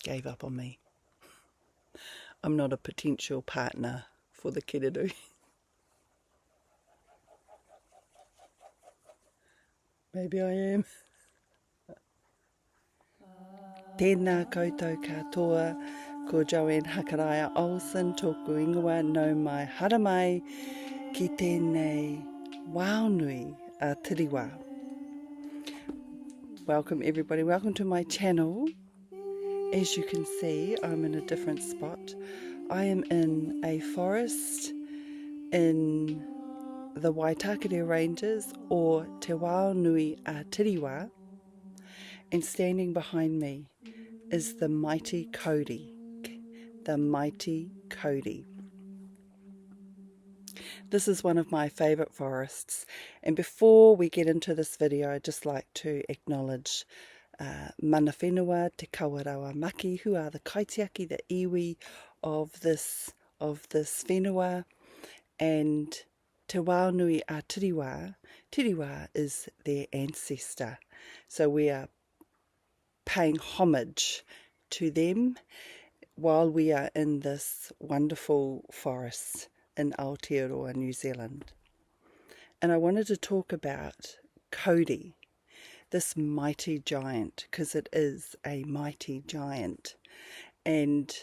gave up on me. I'm not a potential partner for the kiriru. Maybe I am. Tēnā koutou katoa, ko Joanne Hakaraia Olsen, tōku ingoa no mai haramai ki tēnei wānui a tiriwa. Welcome everybody, welcome to my channel. As you can see, I'm in a different spot. I am in a forest in the Waitakere Ranges, or Te Wānui a Tiriwa, and standing behind me is the mighty Cody. The mighty Cody. This is one of my favourite forests, and before we get into this video, I'd just like to acknowledge mana whenua te kawarawa maki, who are the kaitiaki, the iwi of this whenua, and Te Wānui a Tiriwa. Tiriwa is their ancestor, so we are paying homage to them while we are in this wonderful forest in Aotearoa, New Zealand. And I wanted to talk about Cody, this mighty giant, because it is a mighty giant, and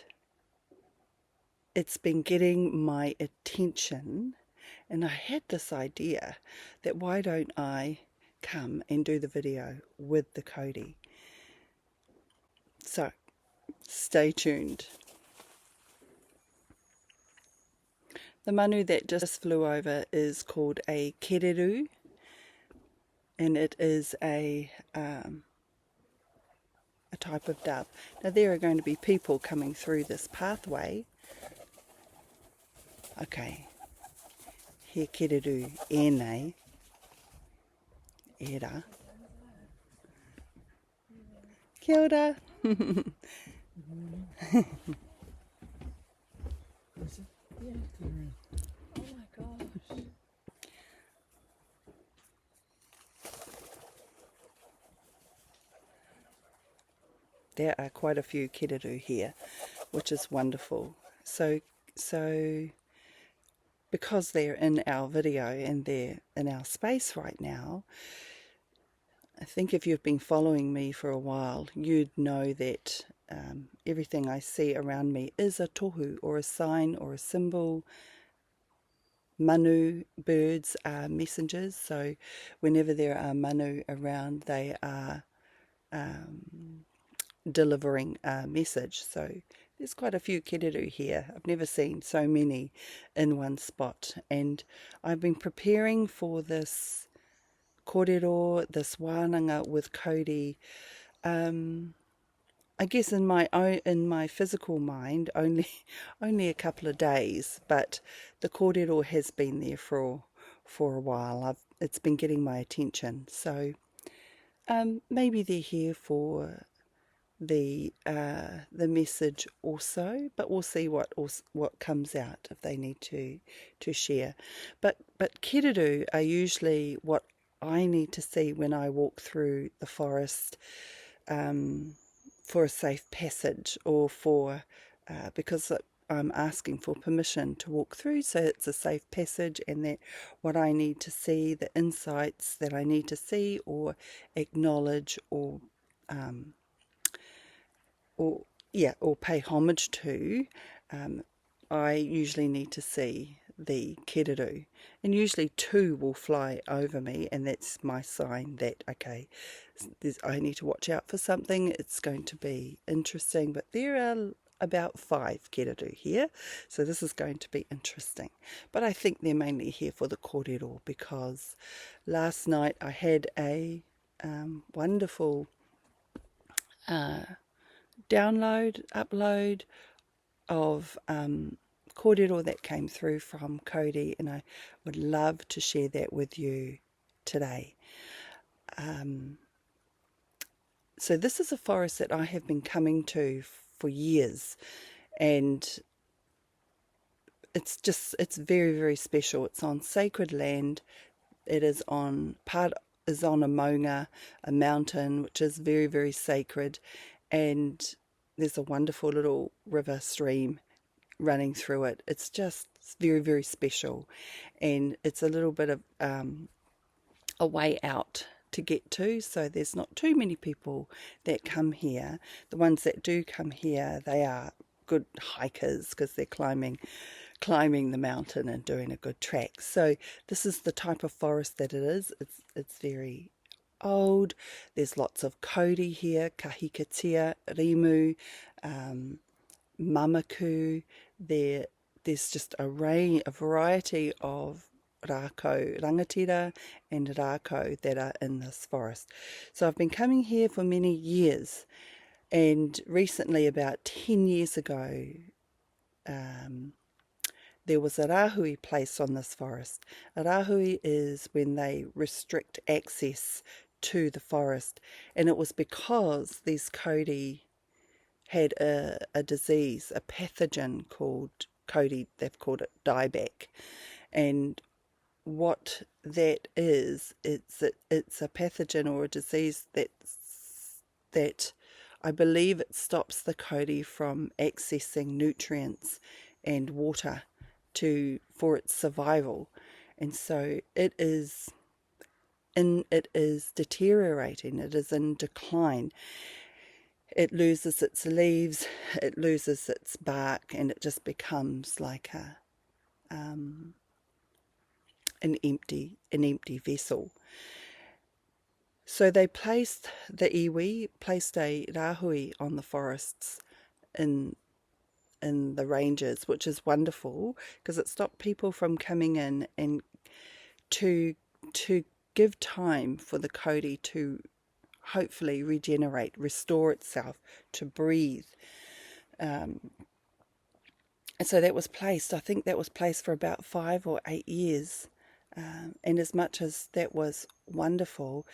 it's been getting my attention, and I had this idea that why don't I come and do the video with the Cody. So stay tuned. The manu that just flew over is called a kereru, and it is a type of dove. Now there are going to be people coming through this pathway. Okay, he kereru ēnei, era. Kia ora. Oh my gosh. There are quite a few kiriru here, which is wonderful. So because they're in our video and they're in our space right now, I think if you've been following me for a while, you'd know that everything I see around me is a tohu, or a sign, or a symbol. Manu, birds are messengers, so whenever there are manu around, they are delivering a message. So there's quite a few kiriru here. I've never seen so many in one spot, and I've been preparing for this kōrero, this wānanga with Cody, I guess in my physical mind only a couple of days, but the kōrero has been there for a while. It's been getting my attention, so maybe they're here for the message also, but we'll see what comes out if they need to share. But kiriru are usually what I need to see when I walk through the forest, for a safe passage, or for because I'm asking for permission to walk through, so it's a safe passage, and that what I need to see, the insights that I need to see or acknowledge or pay homage to, I usually need to see the kiriru, and usually two will fly over me, and that's my sign that, okay, I need to watch out for something. It's going to be interesting. But there are about 5 kiriru here, so this is going to be interesting. But I think they're mainly here for the kōrero, because last night I had a wonderful upload of kōrero that came through from Cody, and I would love to share that with you today. So this is a forest that I have been coming to for years, and it's very, very special. It's on sacred land. It is on a maunga, a mountain, which is very, very sacred, and there's a wonderful little river stream running through it. It's just very, very special, and it's a little bit of a way out to get to, so there's not too many people that come here. The ones that do come here, they are good hikers because they're climbing the mountain and doing a good track. So this is the type of forest that it is. It's very old. There's lots of Cody here, kahikatea, rimu, mamaku. There's just a variety of rākau rangatira and rākau that are in this forest. So I've been coming here for many years, and recently, about 10 years ago, there was a rahui placed on this forest. A rahui is when they restrict access to the forest, and it was because these Cody had a disease, a pathogen called Cody, they've called it Dieback. And what that is, it's a pathogen or a disease that I believe it stops the Cody from accessing nutrients and water for its survival, and so it is deteriorating. It is in decline. It loses its leaves, it loses its bark, and it just becomes like an empty vessel. So they placed the iwi, placed a rahui on the forests in the ranges, which is wonderful because it stopped people from coming in, and to give time for the Cody to hopefully regenerate, restore itself, to breathe. And so that was placed, I think that was placed for about 5 or 8 years. And as much as that was wonderful,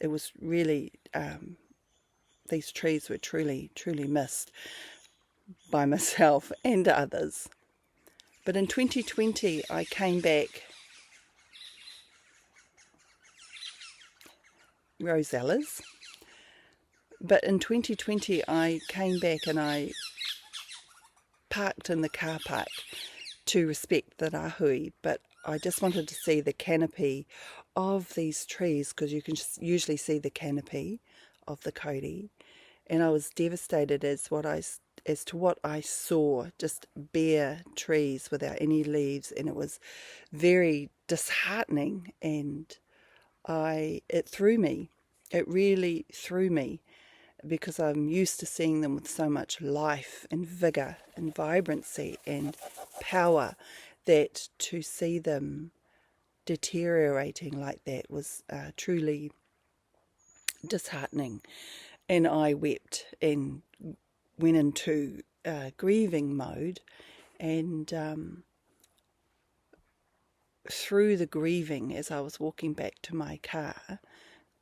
it was really, these trees were truly missed by myself and others. But in 2020 I came back. Rosellas. But in 2020 I came back and I parked in the car park to respect the rahui, but I just wanted to see the canopy of these trees, because you can just usually see the canopy of the Cody, and I was devastated as to what I saw, just bare trees without any leaves, and it was very disheartening, and it threw me. It really threw me, because I'm used to seeing them with so much life and vigour and vibrancy and power, that to see them deteriorating like that was truly disheartening. And I wept and went into grieving mode, and through the grieving, as I was walking back to my car,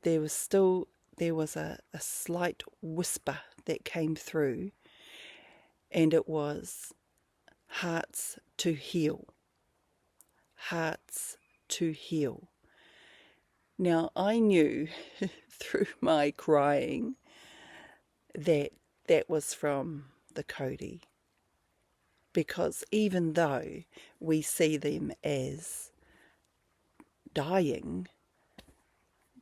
there was a slight whisper that came through, and it was hearts to heal. Hearts to heal. Now I knew through my crying that was from the Cody, because even though we see them as dying,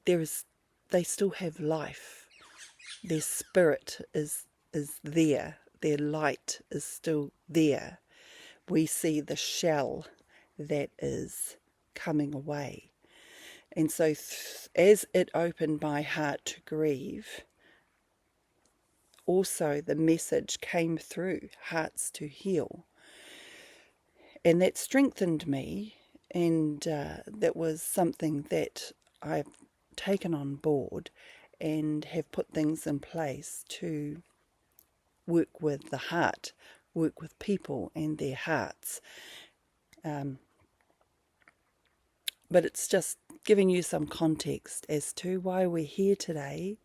they still have life. Their spirit is there. Their light is still there. We see the shell that is coming away. And so as it opened my heart to grieve, also the message came through, hearts to heal. And that strengthened me, and that was something that I've taken on board and have put things in place to work with the heart, work with people and their hearts. But it's just giving you some context as to why we're here today,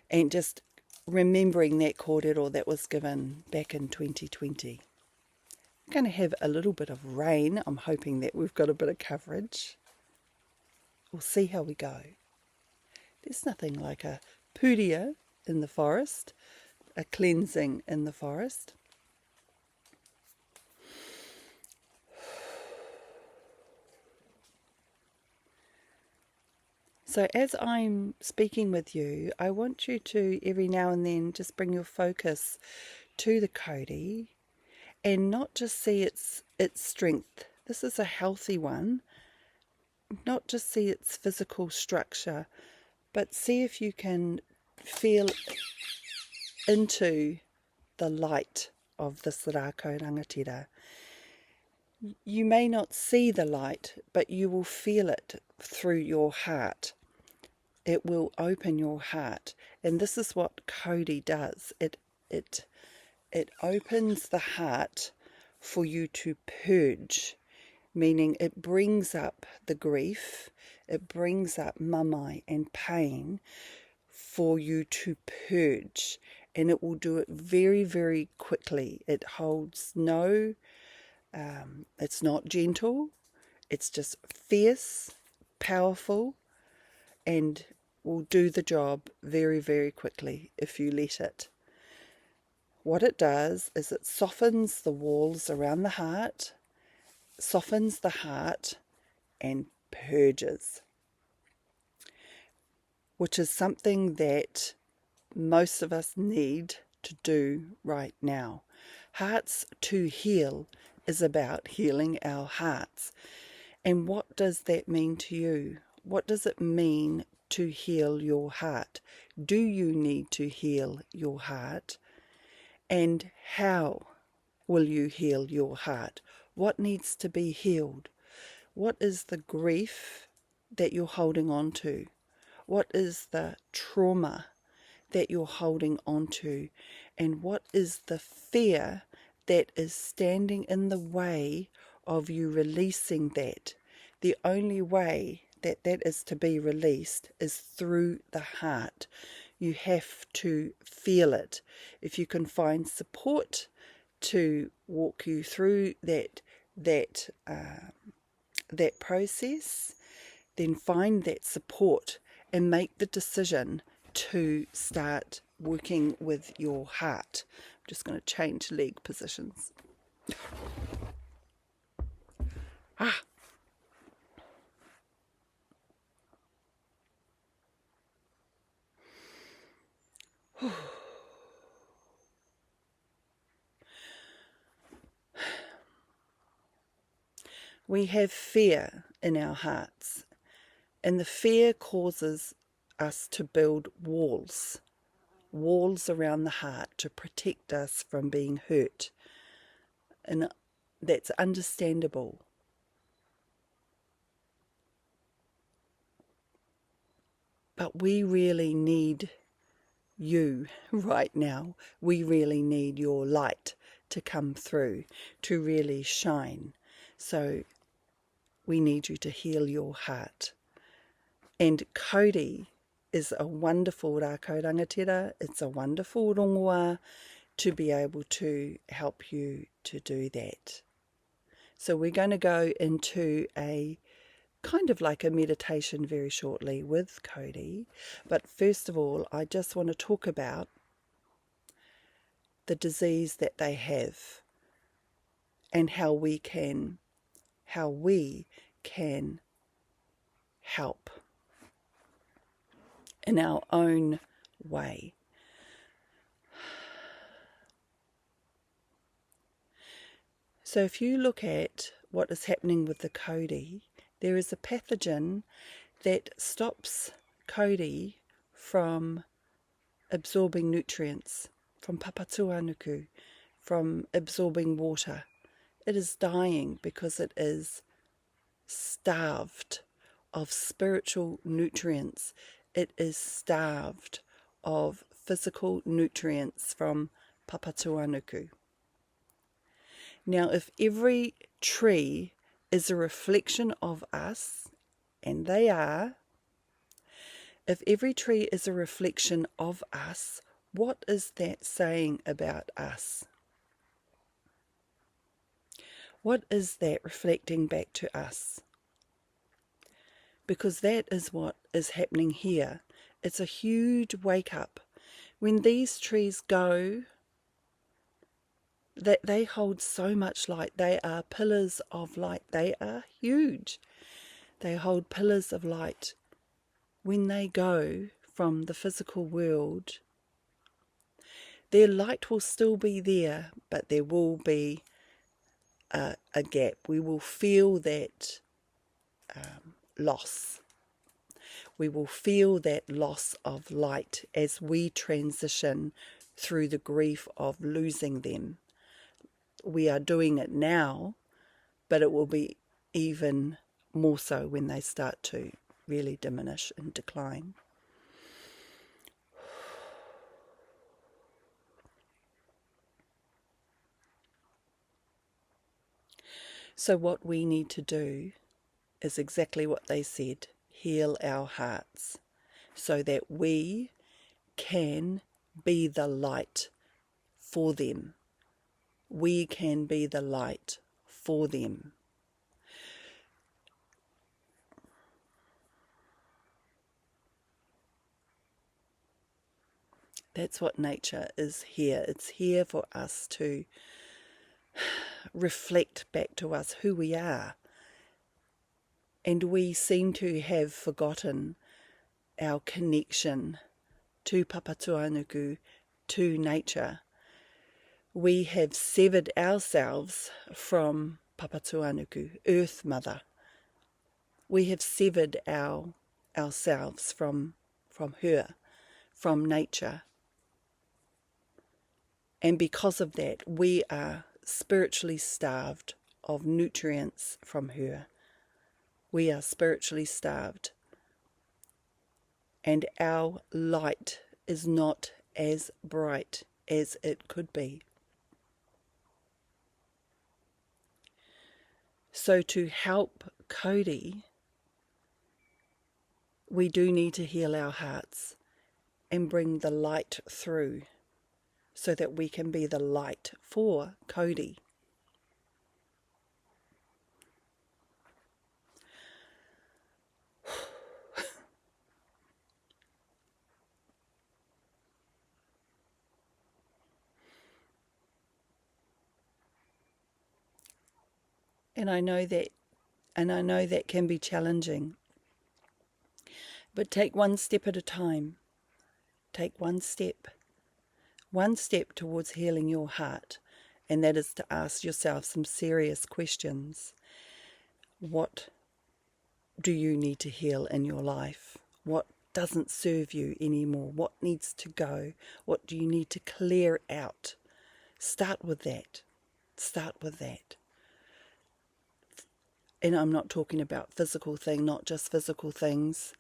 and just remembering that kōrero that was given back in 2020. I'm going to have a little bit of rain. I'm hoping that we've got a bit of coverage. We'll see how we go. There's nothing like a pūria in the forest. a cleansing in the forest. So as I'm speaking with you, I want you to every now and then just bring your focus to the Cody and not just see its strength. This is a healthy one. Not just see its physical structure, but see if you can feel into the light of this rākau rangatira. You may not see the light, but you will feel it through your heart. It will open your heart, and this is what Cody does. It opens the heart for you to purge, meaning it brings up the grief, it brings up mamai and pain for you to purge, and it will do it very, very quickly. It holds no, it's not gentle, it's just fierce, powerful, and will do the job very, very quickly if you let it. What it does is it softens the walls around the heart, softens the heart, and purges, which is something that most of us need to do right now. Hearts to heal is about healing our hearts. And what does that mean to you? What does it mean to heal your heart? Do you need to heal your heart? And how will you heal your heart? What needs to be healed? What is the grief that you're holding on to? What is the trauma that you're holding on to? And what is the fear that is standing in the way of you releasing that? The only way that that is to be released is through the heart. You have to feel it. If you can find support to walk you through that process, then find that support and make the decision to start working with your heart. I'm just going to change leg positions. We have fear in our hearts, and the fear causes us to build walls around the heart to protect us from being hurt, and that's understandable. But we really need you right now. We really need your light to come through, to really shine. So we need you to heal your heart. And Cody is a wonderful rākau rangatira. It's a wonderful rongoā to be able to help you to do that. So we're going to go into a kind of like a meditation very shortly with Cody. But first of all, I just want to talk about the disease that they have and how we can help in our own way. So if you look at what is happening with the Cody, there is a pathogen that stops Cody from absorbing nutrients, from Papatūānuku, from absorbing water. It is dying because it is starved of spiritual nutrients. It is starved of physical nutrients from Papatūānuku. Now, if every tree is a reflection of us, and they are, if every tree is a reflection of us, what is that saying about us? What is that reflecting back to us? Because that is what is happening here. It's a huge wake up When these trees go, they hold so much light. They are pillars of light. They are huge. They hold pillars of light. When they go from the physical world, their light will still be there, but there will be a gap. We will feel that loss. We will feel that loss of light as we transition through the grief of losing them. We are doing it now, but it will be even more so when they start to really diminish and decline. So what we need to do is exactly what they said, heal our hearts so that we can be the light for them. We can be the light for them. That's what nature is here. It's here for us to reflect back to us who we are. And we seem to have forgotten our connection to Papatūānuku, to nature. We have severed ourselves from Papatūānuku, Earth Mother. We have severed ourselves from her, from nature. And because of that, we are spiritually starved of nutrients from her. We are spiritually starved. And our light is not as bright as it could be. So to help Cody, we do need to heal our hearts and bring the light through so that we can be the light for Cody. And I know that can be challenging. But take one step at a time. Take one step towards healing your heart, and that is to ask yourself some serious questions. What do you need to heal in your life? What doesn't serve you anymore? What needs to go? What do you need to clear out? Start with that. Start with that. And I'm not talking about physical things, not just physical things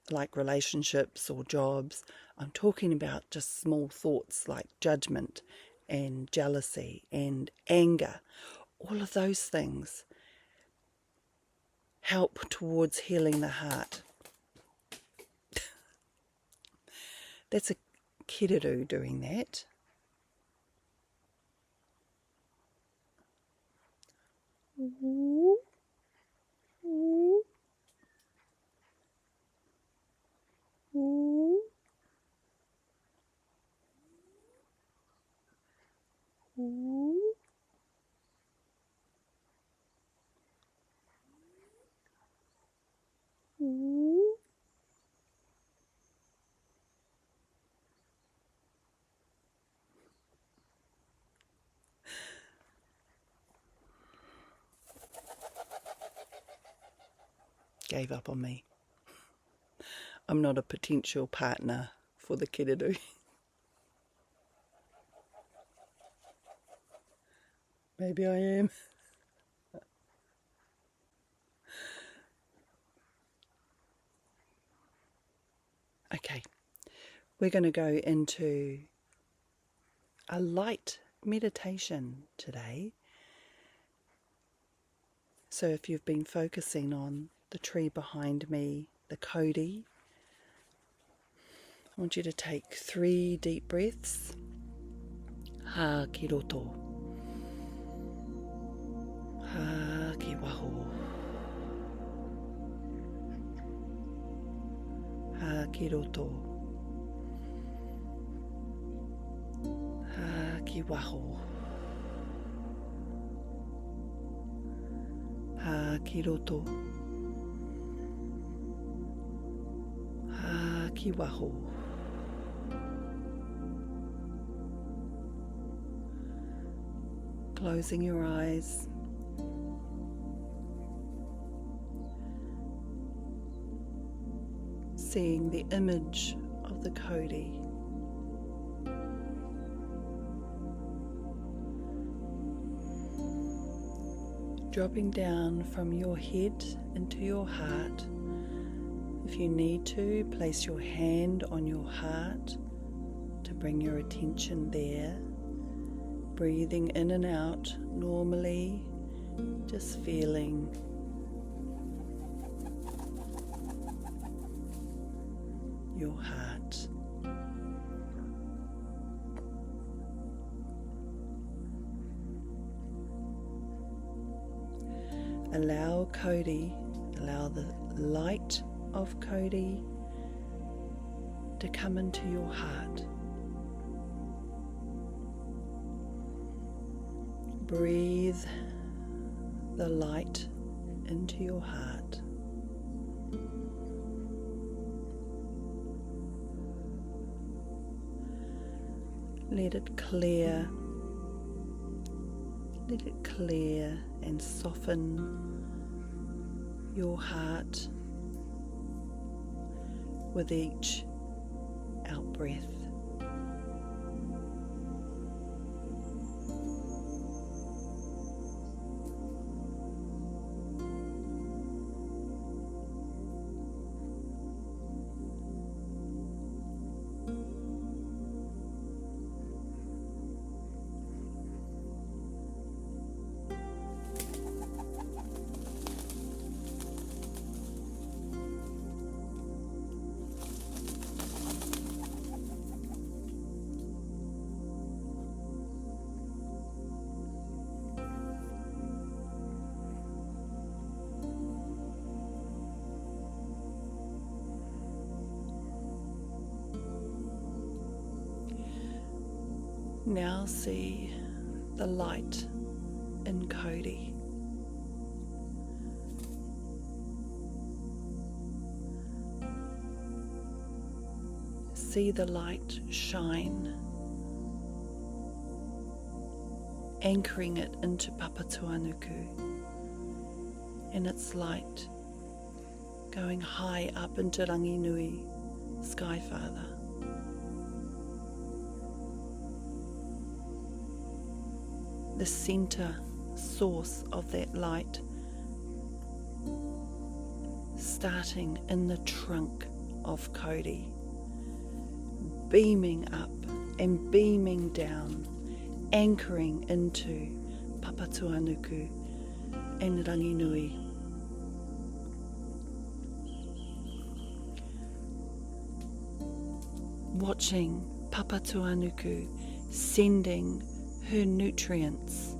like relationships or jobs. I'm talking about just small thoughts like judgment and jealousy and anger. All of those things help towards healing the heart. That's a kiddo doing that. Gave up on me. I'm not a potential partner for the kiddo. Maybe I am. Okay, we're going to go into a light meditation today. So if you've been focusing on the tree behind me, the Cody, I want you to take 3 deep breaths. Ha ki roto. Ha ki waho. Ha ki roto. ki waho. Ha ki roto. Ha ki waho. Closing your eyes. Seeing the image of the Cody. Dropping down from your head into your heart. If you need to, place your hand on your heart to bring your attention there. Breathing in and out normally, just feeling your heart. Allow Cody, allow the light of Cody to come into your heart. Breathe the light into your heart. Let it clear and soften your heart with each out-breath. Now see the light in Cody. See the light shine, anchoring it into Papatūānuku, and its light going high up into Ranginui, Sky Father. The center source of that light, starting in the trunk of Cody, beaming up and beaming down, anchoring into Papatūānuku and Ranginui. Watching Papatūānuku sending her nutrients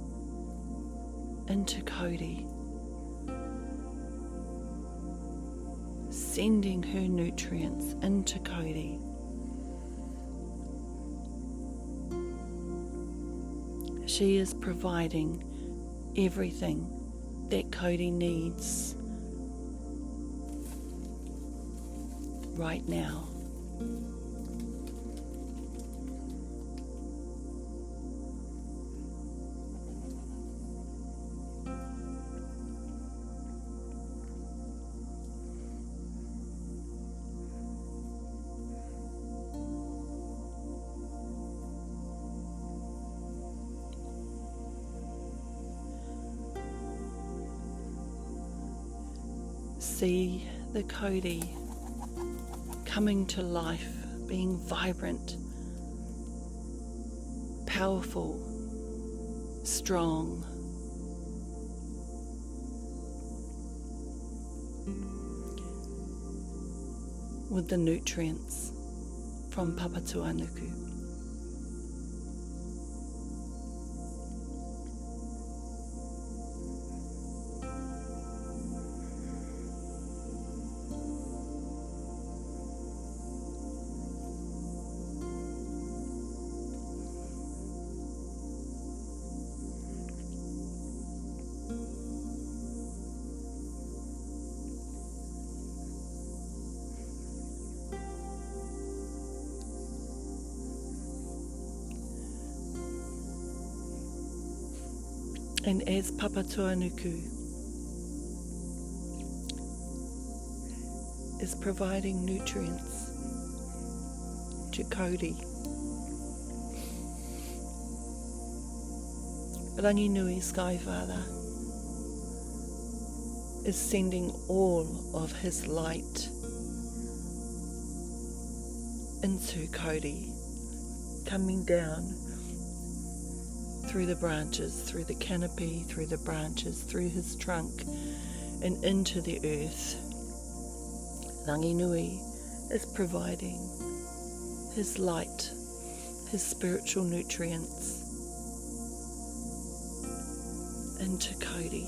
into Cody, sending her nutrients into Cody. She is providing everything that Cody needs right now. See the Cody coming to life, being vibrant, powerful, strong. With the nutrients from Papatūānuku. And as Papatūānuku is providing nutrients to Cody, Ranginui Sky Father is sending all of his light into Cody, coming down through the branches, through the canopy, through the branches, through his trunk, and into the earth. Ranginui is providing his light, his spiritual nutrients into Cody.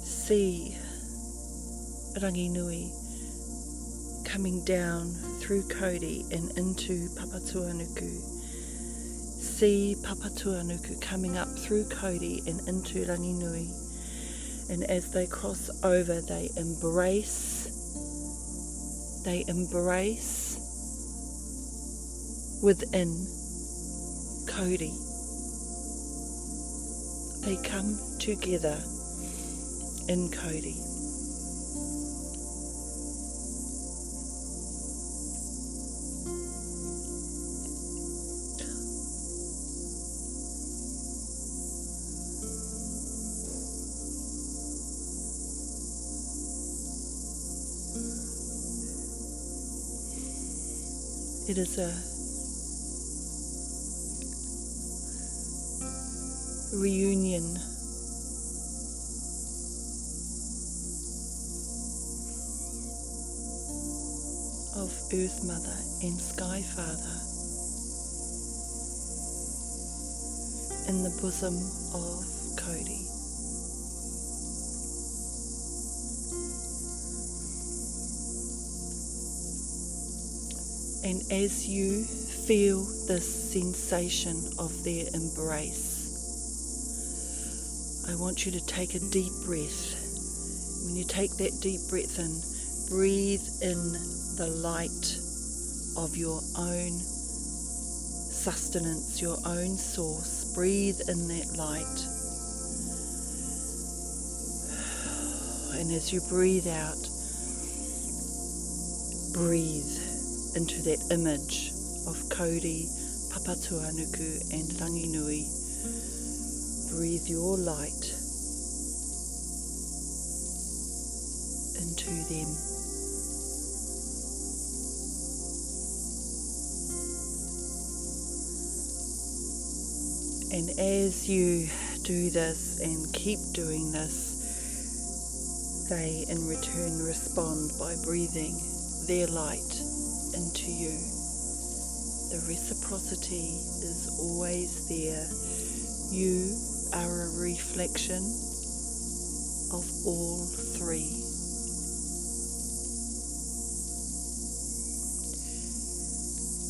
See Ranginui coming down through Cody and into Papatūānuku. See Papatūānuku coming up through Cody and into Ranginui. And as they cross over, they embrace within Cody. They come together in Cody. It is a reunion of Earth Mother and Sky Father in the bosom of Cody. And as you feel this sensation of their embrace, I want you to take a deep breath. When you take that deep breath in, breathe in the light of your own sustenance, your own source. Breathe in that light. And as you breathe out, breathe into that image of Cody, Papatūānuku and Ranginui. Breathe your light into them. And as you do this and keep doing this, they in return respond by breathing their light into you. The reciprocity is always there. You are a reflection of all three.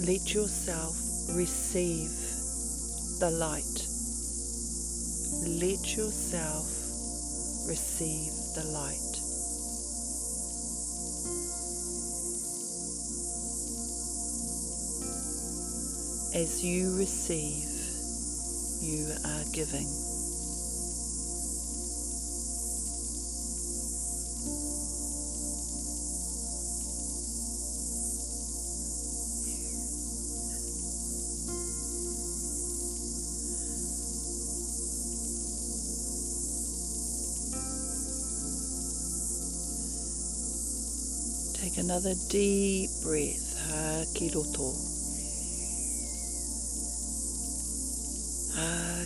Let yourself receive the light. Let yourself receive the light. As you receive, you are giving. Take another deep breath. Ki roto.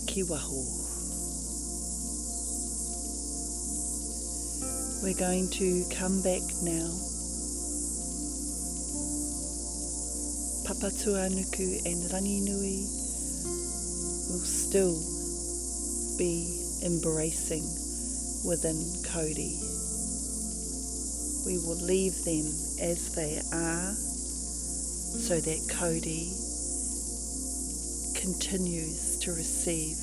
Ki waho. We're going to come back now. Papatūānuku and Ranginui will still be embracing within Cody. We will leave them as they are so that Cody continues to receive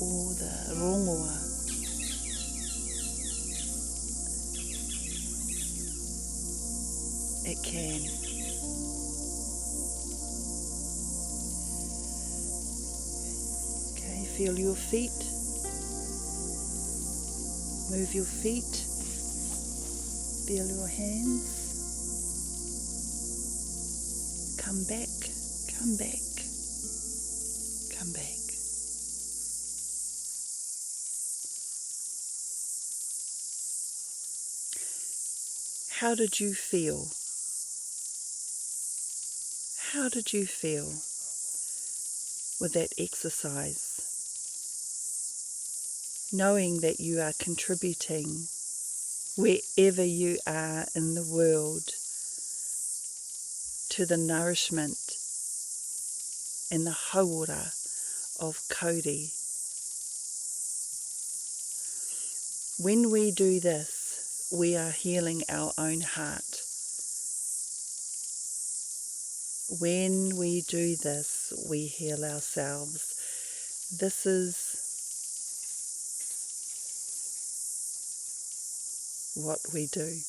all the rongoa It can. Okay, feel your feet. Move your feet. Feel your hands. Come back, come back, come back. How did you feel? How did you feel with that exercise? Knowing that you are contributing wherever you are in the world to the nourishment and the hauora of Cody. When we do this, we are healing our own heart. When we do this, we heal ourselves. This is what we do.